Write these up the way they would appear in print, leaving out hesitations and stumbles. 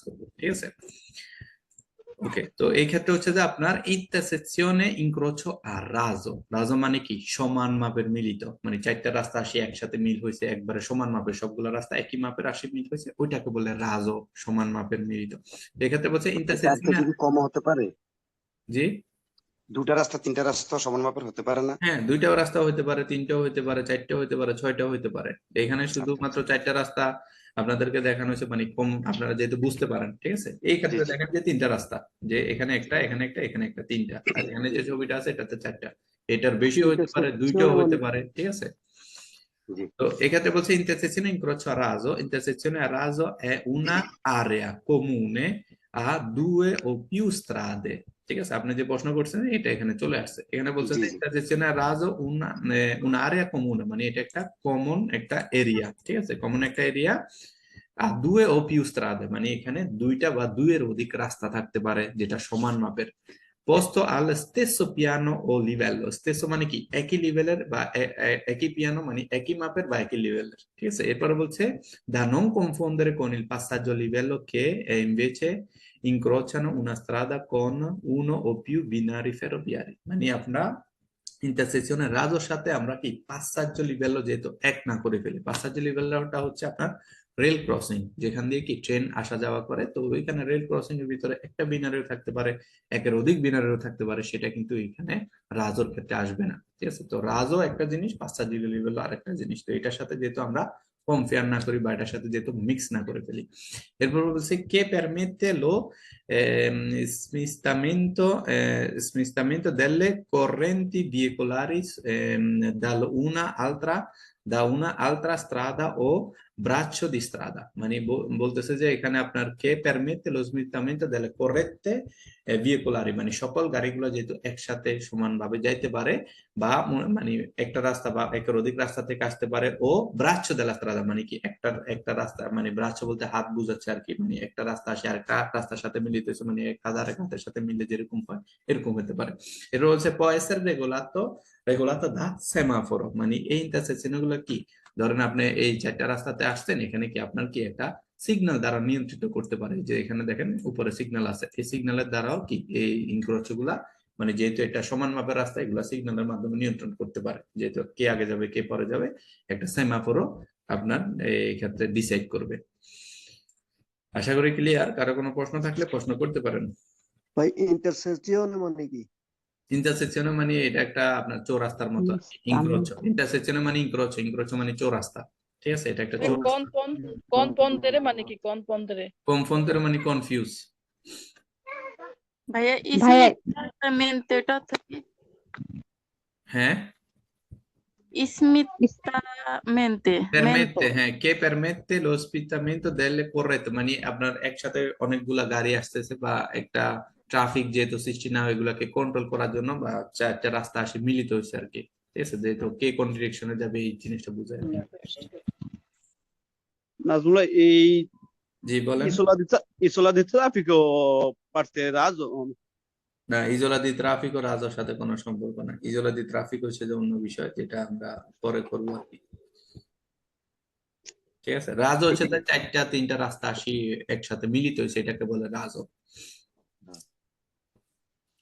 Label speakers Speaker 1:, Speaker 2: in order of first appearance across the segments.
Speaker 1: করবো, ঠিক আছে। ওকে, তো এই ক্ষেত্রে হচ্ছে যে আপনার ইন্টারসেকশনে ইনক্রোচো আর রাজো। রাজো মানে কি? সমান মাপের মিলিত, মানে চারটা রাস্তা আসি একসাথে মিল হয়েছে, একবারে সমান মাপের, সবগুলো রাস্তা একই মাপের আসি মিল হয়েছে, ওইটাকে বলে রাজো, সমান মাপের মিলিত। এক্ষেত্রে বলছে
Speaker 2: তার
Speaker 1: ইন্টারসেকশনে।
Speaker 2: থেকে কি কম হতে পারে?
Speaker 1: জি,
Speaker 2: দুটা রাস্তা তিনটা রাস্তা সমান মাপের হতে পারে না?
Speaker 1: হ্যাঁ, দুইটাও রাস্তা হইতে পারে, তিনটাও হইতে পারে, চারটাও হইতে পারে, ছয়টাও হইতে পারে। এখানে
Speaker 2: আচ্ছা আচ্ছা
Speaker 1: শুধুমাত্র
Speaker 2: আচ্ছা।
Speaker 1: চারটা রাস্তা আপনাদেরকে দেখানো হয়েছে, মানে কম আপনারা যেহেতু বুঝতে পারেন, ঠিক আছে। এই
Speaker 2: জি
Speaker 1: ক্ষেত্রে
Speaker 2: জি
Speaker 1: দেখেন যে তিনটা রাস্তা, যে এখানে একটা, এখানে একটা, এখানে একটা, তিনটা। আর এখানে যে ছবিটা আছে এটাতে চারটা। এটার বেশি হইতে পারে, দুইটাও
Speaker 2: ইন্টারসেকশনে
Speaker 1: হইতে
Speaker 2: মানে
Speaker 1: পারে, ঠিক আছে।
Speaker 2: জি
Speaker 1: তো এক্ষেত্রে বলছে intersezione incrocio a raso, intersezione a raso è una area comune a due o più strade, ঠিক আছে। আপনি যে প্রশ্ন করছেন এটা এখানে চলে আসছে, এখানে বলছে
Speaker 2: জি
Speaker 1: যে
Speaker 2: জি
Speaker 1: intersezione a raso una area comune, মানে এটা একটা কমন একটা এরিয়া, ঠিক আছে, কমন একটা এরিয়া। আর দুয়ে ও পিউ strade, মানে এখানে দুইটা বা দুইয়ের অধিক রাস্তা থাকতে পারে যেটা সমান মাপের। Posto al stesso piano o livello, stesso মানে কি? একই লেভেলের বা একই পিয়ানো মানে একই মাপের বা একই লেভেলের, ঠিক আছে। এরপরে বলছে da non confondere con il passaggio a livello che invece incrociano una strada con uno o più binari ferroviari, মানে আমরা ইন্টারসেকশনের রাজোর সাথে আমরা কি পাসাজ্জ লিভেল যেহেতু এক না করে ফেলি। পাসাজ্জ লিভেলটা হচ্ছে আপনার রেল ক্রসিং, যেখান দিয়ে কি ট্রেন আসা যাওয়া করে, তো ওইখানে রেল ক্রসিং এর ভিতরে একটা বিনারেও থাকতে পারে, একের অধিক বিনারেও থাকতে পারে, সেটা কিন্তু এখানে রাজোর ক্ষেত্রে আসবে না, ঠিক আছে। তো রাজও একটা জিনিস, পাসাজ্জ লিভেল আরেকটা জিনিস, তো এটার সাথে যেহেতু আমরা কম্পেয়ার না করি বা এটার সাথে যেহেতু মিক্স না করে ফেলি। এরপর বলছে কে permette lo smistamento delle correnti veicolari da una altra strada o braccio di strada, মানে বলতেছে যে এখানে আপনার কে permette lo smistamento delle corrente veicolari, মানে সকল গাড়িগুলো যেহেতু একসাথে সমানভাবে যাইতে পারে, বা মানে একটা রাস্তা বা একের অধিক রাস্তা থেকে আসতে পারে, ও ব্রাচ্য দেলা স্ত্রাদা মানে কি একটা একটা রাস্তা, মানে ব্রাচ্য বলতে হাত বুঝাচ্ছে আর কি, মানে একটা রাস্তা আসে আর একটা রাস্তার সাথে মিলিত হয়েছে, মানে এক হাত আর এক হাতের সাথে মিলে যেরকম হয় এরকম হতে পারে। এটা হচ্ছে পয়েসের রেগুলাতো দা সেমাফোরো, মানে এই ইন্টারসেকশন গুলো কি? ধরেন আপনি এই চারটা রাস্তাতে আসছেন, এখানে কি আপনার কি একটা সিগন্যাল দ্বারা নিয়ন্ত্রিত করতে পারে, যে এখানে দেখেন উপরে সিগন্যাল আছে, এই সিগন্যালের দ্বারাও কি এই ইনক্রোচ গুলা, মানে যেহেতু এটা সমান মাপের রাস্তা, এগুলা সিগন্যালের মাধ্যমে নিয়ন্ত্রণ করতে পারে, যেহেতু কে আগে যাবে কে পরে যাবে, একটা সেমাফোরও আপনার এই ক্ষেত্রে ডিসাইড করবে। আশা করি ক্লিয়ার। কারো কোনো প্রশ্ন থাকলে প্রশ্ন করতে পারেন।
Speaker 3: ভাই ইন্টারসেকশন মানে কি?
Speaker 1: ইন্টারসেকশনে মানে এটা একটা আপনার চৌরাস্তার মতো আর কি, ইনক্রোচো। ইন্টারসেকশনে মানে ইনক্রোচো, ইনক্রোচো মানে চৌরাস্তা, ঠিক আছে, এটা একটা চৌরাস্তা।
Speaker 4: Confondere.
Speaker 1: কনফন্দের মানে কনফিউজ।
Speaker 4: ভাইয়া
Speaker 5: ভাইয়া
Speaker 4: ইসমিতামেন্টোটা থেকে
Speaker 1: হ্যাঁ,
Speaker 4: ইসমিতামেন্তে মেন্টো
Speaker 1: পারমেতে, হ্যাঁ, কে পারমেতে lo spostamento delle corrette, মানে আপনার একসাথে অনেকগুলা গাড়ি আসতেছে বা একটা ট্রাফিক যেহেতু সৃষ্টি না হয়, এগুলাকে কন্ট্রোল করার জন্য, বা চারটা রাস্তা আসে মিলিত হয়েছে আর কি, ঠিক আছে, যেহেতু কে কোন ডিরেকশনে যাবে এই জিনিসটা বোঝায় আর কি।
Speaker 6: Nazula, e
Speaker 1: জি বলেন।
Speaker 6: isola di traffico parte raso.
Speaker 1: না, ইজোলা দি ট্রাফিক ও রাজোর সাথে কোনো সম্পর্ক না। ইজোলা দি ট্রাফিক হচ্ছে যে অন্য বিষয়, যেটা আমরা পরে করবো আর কি, ঠিক আছে। রাজো হচ্ছে যে চারটা তিনটা রাস্তা আসি একসাথে মিলিত হয়েছে, এটাকে বলে রাজো।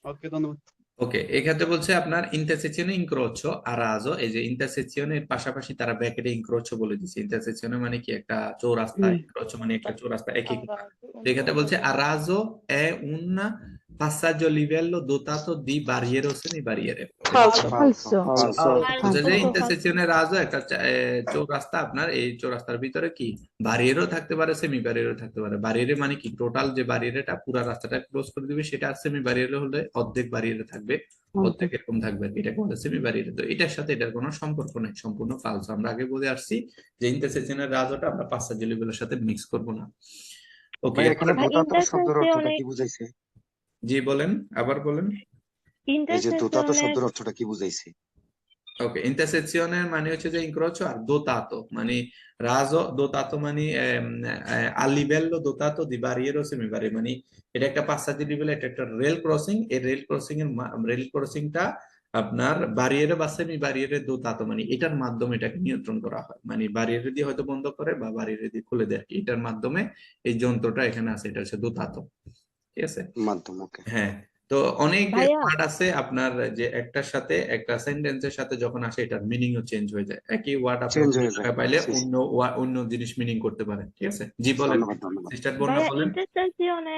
Speaker 6: Ok, ধন্যবাদ।
Speaker 1: ওকে, এক্ষেত্রে বলছে আপনার ইন্টারসেকশনে ইনক্রোচো আর রাজো, এই যে ইন্টারসেকশনের পাশাপাশি তারা ব্র্যাকেটে ইনক্রোচো বলে দিচ্ছে। ইন্টারসেকশনে মানে কি একটা চৌরাস্তা, ইনক্রোচো মানে একটা চৌরাস্তা, একই কথা। তো এক্ষেত্রে বলছে arazo è un passaggio a livello dotato di barriere o semi-barriere,
Speaker 5: falso
Speaker 2: ফালসো
Speaker 1: বুঝা যায়।
Speaker 5: falso
Speaker 1: ইন্টারসেকশনে রাজও একটা চৌরাস্তা, আপনার এই চৌরাস্তার ভিতরে কি বারিয়েরও থাকতে পারে, সেমি ব্যারিয়ারও থাকতে পারে। বারিয়ারে মানে কি টোটাল যে বারিয়ারটা পুরো রাস্তাটা ক্লোজ করে দিবে সেটা, আর সেমি ব্যারিয়ার হলে অর্ধেক বারিয়ারে থাকবে, অর্ধেক এরকম থাকবে, এটাকে বলে সেমি ব্যারিয়ার। তো এটার সাথে এটার কোনো সম্পর্ক নেই, সম্পূর্ণ ফালসো। আমরা আগে বলে আসছি যে ইন্টারসেকশনের রাজওটা আমরা পাঁচটা জেলিগুলোর সাথে মিক্স করব না। ওকে,
Speaker 2: ভাই এখানে
Speaker 5: ভাই
Speaker 2: দোতাতো শব্দের অর্থটা
Speaker 5: ইন্টারসেকশনে
Speaker 2: কি বুঝাইছে?
Speaker 1: জি বলেন, আবার বলেন।
Speaker 2: এই যে দোতাতো
Speaker 5: ইন্টারসেকশনে
Speaker 2: শব্দের অর্থটা কি বুঝাইছে?
Speaker 1: ওকে, ইন্টারসেকশনের মানে হচ্ছে যে ইনক্রোচো আর দোতাতো, মানে রাজো দোতাতো মানে a livello dotato di barriere o semi barriere, মানে এটা একটা পাঁচসাজি লেভেল, এটা একটা রেল ক্রসিং, এই রেল ক্রসিং টা আপনার বারিয়েরে বা সেমি বারিয়েরে দোতাতো, মানে এটার মাধ্যমে এটাকে নিয়ন্ত্রণ করা হয়, মানে বারিয়েরে দিয়ে হয়তো বন্ধ করে বা বারিয়েরে দিয়ে খুলে দেয় আর কি। এটার মাধ্যমে এই যন্ত্রটা এখানে আছে, এটা হচ্ছে দোতাতো, ঠিক আছে।
Speaker 2: মাধ্যম, ওকে।
Speaker 1: হ্যাঁ, তো অনেক
Speaker 5: ভাইয়া
Speaker 1: ওয়ার্ড আছে আপনার, যে একটার সাথে একটা সেন্টেন্সের সাথে যখন আসে এটার মিনিংও চেঞ্জ হয়ে যায়। একই ওয়ার্ড আপনার
Speaker 2: চেঞ্জ
Speaker 1: অন্য
Speaker 2: হয়ে যায়।
Speaker 1: জায়গায় পাইলে
Speaker 2: জি, জি।
Speaker 1: অন্য জিনিস মিনিং করতে পারে, ঠিক আছে। জি বলেন,
Speaker 2: ধন্যবাদ, ধন্যবাদ।
Speaker 1: সিস্টার বন্যা
Speaker 5: ভাইয়া
Speaker 1: বলেন।
Speaker 5: ইন্টারসেকশনে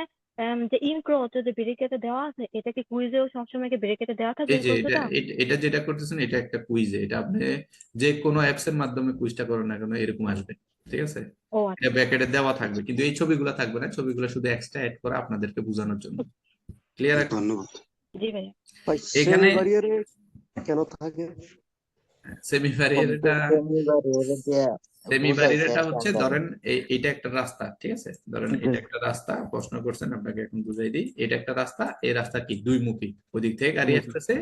Speaker 5: যে ইনক্রোচ যে ব্রেকেটে দেওয়া আছে, এটা কি কুইজেও সবসময় কি ব্রেকেটে দেওয়া থাকবে
Speaker 1: এই
Speaker 5: এই
Speaker 1: যে এটা
Speaker 5: তথ্যটা?
Speaker 1: এটা যেটা করতেছেন এটা একটা কুইজ, এটা আপনি যে কোনো অ্যাপস এর মাধ্যমে কুইজটা করেন না কেন এরকম আসবে, ঠিক আছে।
Speaker 5: ও
Speaker 1: এটা
Speaker 5: আচ্ছা,
Speaker 1: ব্র্যাকেটে দেওয়া থাকবে, কিন্তু এই ছবিগুলো থাকবে না, ছবিগুলো শুধু এক্সট্রা অ্যাড করা আপনাদেরকে বোঝানোর জন্য। ক্লিয়ার এখন?
Speaker 2: ধন্যবাদ।
Speaker 5: জি ভাইয়া।
Speaker 3: ভাই
Speaker 1: এখানে
Speaker 3: সেমি বারিয়ারে কেন থাকে?
Speaker 1: সেমি ব্যারিয়ারটা, সেমি ব্যারিয়ারটা হচ্ছে ধরেন এইটা একটা রাস্তা, ঠিক আছে। ধরেন এটা একটা রাস্তা, প্রশ্ন করছেন আপনাকে এখন বুঝাই দিই। এটা একটা রাস্তা, এই রাস্তা কি দুই মুখী, ওদিক থেকে গাড়ি আসতেছে,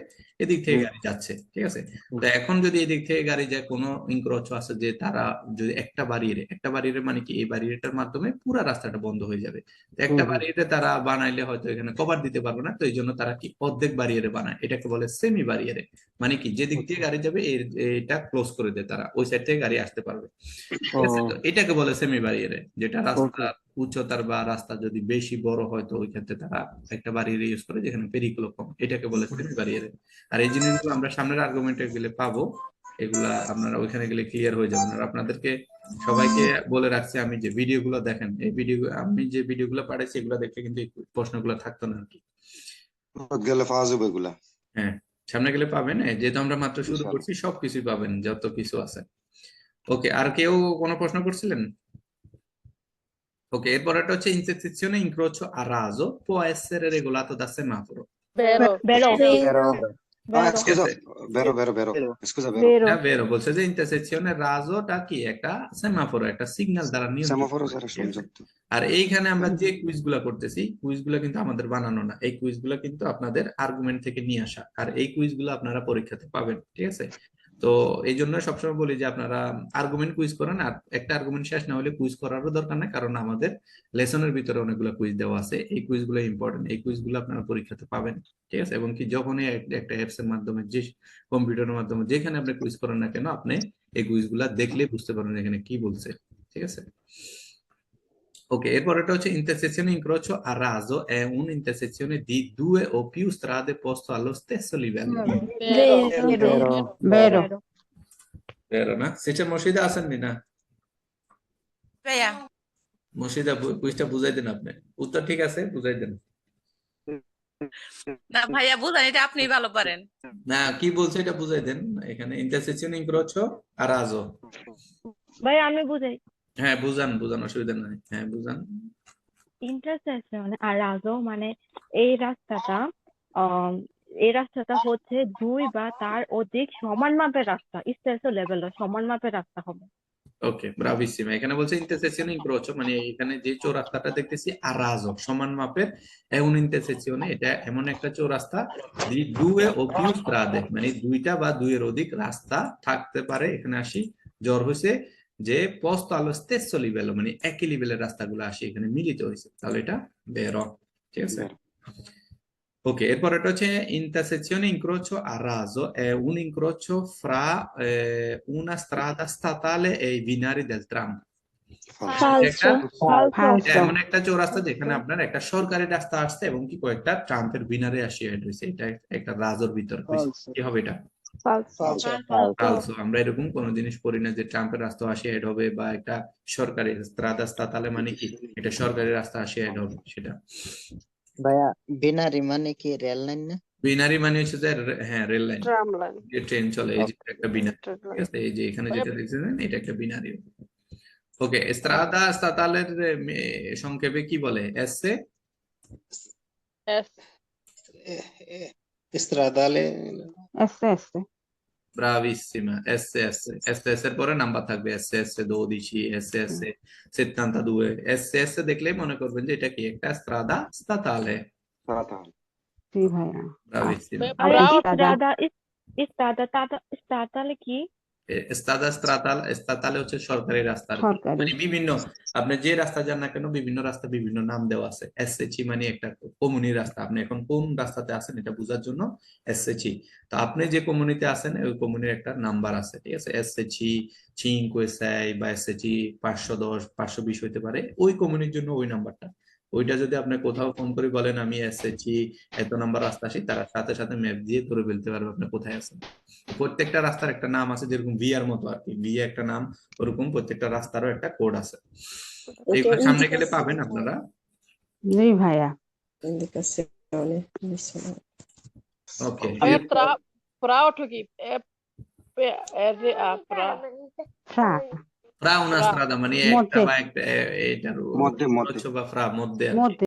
Speaker 1: এদিক থেকে গাড়ি যাচ্ছে, ঠিক আছে। তো এখন যদি এদিক থেকে গাড়ি যায়, কোনো ইনক্রোচ আছে যে তারা যদি একটা বাড়িয়ে মানে কি এই বাড়িটার মাধ্যমে পুরা রাস্তাটা বন্ধ হয়ে যাবে। তো একটা বাড়িয়ে তারা বানাইলে হয়তো এখানে কভার দিতে পারবে না, তো এই জন্য তারা কি অর্ধেক বাড়িয়ে বানায়, এটাকে বলে সেমি বাড়িয়ে। মানে কি যেদিক দিয়ে গাড়ি যাবে এটা ক্লোজ করে দেয়, তারা ওই সাইড থেকে গাড়ি আসতে পারবে, ঠিক আছে। তো এটাকে বলে সেমি ব্যারিয়ারে, যেটা রাস্তা উচ্চতার বা রাস্তা যদি বেশি বড় হয় তো ওই ক্ষেত্রে তারা একটা ব্যারিয়ার ইউজ করে যেখানে পেরিকুলো কম, এটাকে বলে সেমি ব্যারিয়ারে। আর এই জিনিসগুলো আমরা সামনের আর্গুমেন্টে গেলে পাবো, এগুলা আপনারা ওইখানে গেলে ক্লিয়ার হয়ে যাবেন। আর আপনাদেরকে সবাইকে বলে রাখছি, আমি যে ভিডিওগুলো দেখেন, এই ভিডিও আমি যে ভিডিওগুলো পাঠাইছি এগুলো দেখলে কিন্তু এই প্রশ্নগুলো থাকতো না আর কি।
Speaker 2: গেলে পাওয়া যাবে এগুলা,
Speaker 1: হ্যাঁ, সামনে গেলে পাবেন, যেহেতু আমরা মাত্র শুরু
Speaker 2: ইনশাআল্লাহ।
Speaker 1: করছি সবকিছুই পাবেন, যত কিছু আছে। ওকে, আর কেউ কোনো প্রশ্ন করছিলেন? Ok, এরপরটা হচ্ছে insezione incrocio a raso può essere regolato da semaforo.
Speaker 5: বেরো বেরো
Speaker 1: ঠিক
Speaker 2: Scusa,
Speaker 1: আছে,
Speaker 2: vero. Scusa, vero.
Speaker 5: বেরো
Speaker 1: এটা বেরো বলছে যে ইন্টারসেকশনে রাজোটা কি একটা সেমাফোর, একটা সিগন্যাল দ্বারা নিয়ন্ত্রিত
Speaker 2: Semaforo
Speaker 1: হয়,
Speaker 2: sarà
Speaker 1: ঠিক আছে?
Speaker 2: সংযুক্ত।
Speaker 1: আর এইখানে আমরা যে কুইজগুলো করতেছি, কুইজগুলো কিন্তু আমাদের বানানো না, এই কুইজগুলো কিন্তু আপনাদের আর্গুমেন্ট থেকে নিয়ে আসা, আর এই কুইজগুলো আপনারা পরীক্ষাতে পাবেন, ঠিক আছে। তো এই জন্য সবসময় বলি যে আপনারা আর্গুমেন্ট কুইজ করেন, আর একটা আর্গুমেন্ট শেষ না হলে কুইজ করারও দরকার নেই, কারণ আমাদের লেসনের ভিতরে অনেকগুলো কুইজ দেওয়া আছে, এই কুইজগুলো ইম্পর্টেন্ট, এই কুইজগুলো আপনারা পরীক্ষাতে পাবেন, ঠিক আছে। এবং কি যখনই একটা অ্যাপস এর মাধ্যমে, যে কম্পিউটারের মাধ্যমে যেখানে আপনি কুইজ করেন না কেন, আপনি এই কুইজগুলা দেখলে বুঝতে পারবেন এখানে কি বলছে, ঠিক আছে। Ok, এরপরটা হচ্ছে intersezione incrocio a raso è un'intersezione di due o più strade posto allo stesso livello.
Speaker 5: বেরো
Speaker 1: Vero, না? সেটা মসজিদে আসেননি না?
Speaker 7: ভাইয়া
Speaker 1: মসজিদে কুইজটা বুঝাই দেন আপনি। উত্তর ঠিক আছে, বুঝাই দেন।
Speaker 7: না ভাইয়া বুঝান, এটা আপনি ভালো পারেন।
Speaker 1: না, কি বলছে এটা বুঝাই দেন। এখানে intersezione incrocio a raso।
Speaker 5: ভাই আমি বুঝাই।
Speaker 1: হ্যাঁ, বুঝান অসুবিধা নাই, হ্যাঁ বুঝান।
Speaker 5: ইন্টারসেকশন আর রাজো মানে এই রাস্তাটা এই রাস্তাটা হচ্ছে দুই বা তার অধিক সমান মাপের রাস্তা, স্টেশন লেভেল সমান মাপের রাস্তা হবে।
Speaker 1: ওকে, ব্রাভিসিমা। এখানে বলছে ইন্টারসেকশনে ইনক্রোচো, মানে এখানে যে চৌরাস্তাটা দেখতেছি আরাজো সমান মাপের, এমন ইন্টারসেকশনে এটা এমন একটা চৌরাস্তা দি দুয়ে ও পিউ স্ট্রাদে, মানে দুইটা বা দুইয়ের অধিক রাস্তা থাকতে পারে। এখানে আসি জ্বর হয়েছে যে পোস্ত আলো স্টেসো লিভেলো, মানে একই লেভেলের রাস্তাগুলো আসি এখানে মিলিত হয়েছে, তাহলে এটা বেরো, ঠিক আছে।
Speaker 2: Vero.
Speaker 1: Ok, এরপর এটা হচ্ছে intersezione incrocio a raso è un incrocio fra una strada statale e i binari del tram.
Speaker 2: Falso.
Speaker 1: এটা এমন একটা চৌরাস্তা যেখানে আপনার একটা সরকারি রাস্তা আসছে এবং কি কয়েকটা ট্রাম্পের বিনারে আসি অ্যাড হয়েছে, এটা একটা রাজোর ভিতর কি হবে এটা? ফালসো। আমরা এরকম কোন জিনিস পড়ি না যে ট্রাম্পের রাস্তা আসি অ্যাড হবে, বা একটা সরকারি স্ত্রাদা স্তাতালে মানে কি এটা সরকারি রাস্তা আসি অ্যাড হবে সেটা।
Speaker 8: ভাইয়া বিনারি মানে কি রেল লাইন না?
Speaker 1: বিনারি মানে হচ্ছে যে হ্যাঁ রেল লাইন,
Speaker 3: ট্রাম লাইন।
Speaker 1: যে ট্রেন চলে, এই যে একটা বিনারি, ঠিক আছে। এই যে এখানে যেটা দেখছেন এটা একটা বিনারি। ওকে, স্ত্রাদা স্তাতালের সংক্ষেপে কি বলে? এসে
Speaker 8: Stradale
Speaker 1: Bravissima, SS এর পরে নাম্বার থাকবে SS 12, SS 72। SS দেখলেই মনে করবেন যে এটা কি একটা স্ত্রাদা স্তাতালে। Bravissima।
Speaker 5: ভাইয়া স্ট্রাদা স্ট্রাদা statale কি?
Speaker 1: Strada statale হচ্ছে সরকারি রাস্তা আর কি।
Speaker 9: সরকারি।
Speaker 1: মানে বিভিন্ন আপনি যে রাস্তা যান না কেন বিভিন্ন রাস্তা বিভিন্ন নাম দেওয়া আছে। এসএচই মানে একটা কমিউনি রাস্তা, আপনি এখন কোন রাস্তাতে আছেন এটা বোঝার জন্য এসএচই। তো আপনি যে কমিউনিতে আছেন ওই কমিউনির একটা নাম্বার আছে, ঠিক আছে? এসএচই 5, 6 বা এসএচই 510 520 হইতে পারে, ওই কমিউনির জন্য ওই নাম্বারটা। ওইটা যদি আপনি কোথাও ফোন করে বলেন আমি এসএচই এত নাম্বার রাস্তা আসি, তারা সাথে সাথে ম্যাপ দিয়ে ধরে ফেলতে পারবে আপনি কোথায় আছেন। প্রত্যেকটা রাস্তার একটা নাম আছে, যেরকম ভিআর মতো আর কি, ভি একটা নাম, ওরকম প্রত্যেকটা রাস্তারও একটা কোড আছে। এইগুলো সামনে গেলে পাবেন আপনারা।
Speaker 9: জি ভাইয়া।
Speaker 1: ওকে,
Speaker 9: ফ্রা
Speaker 1: ফ্রা una strada মানে একটা
Speaker 9: মধ্যে।
Speaker 1: বা একটা এটার
Speaker 2: মধ্যে
Speaker 1: বা ফ্রা মধ্যে আর কি।
Speaker 9: মধ্যে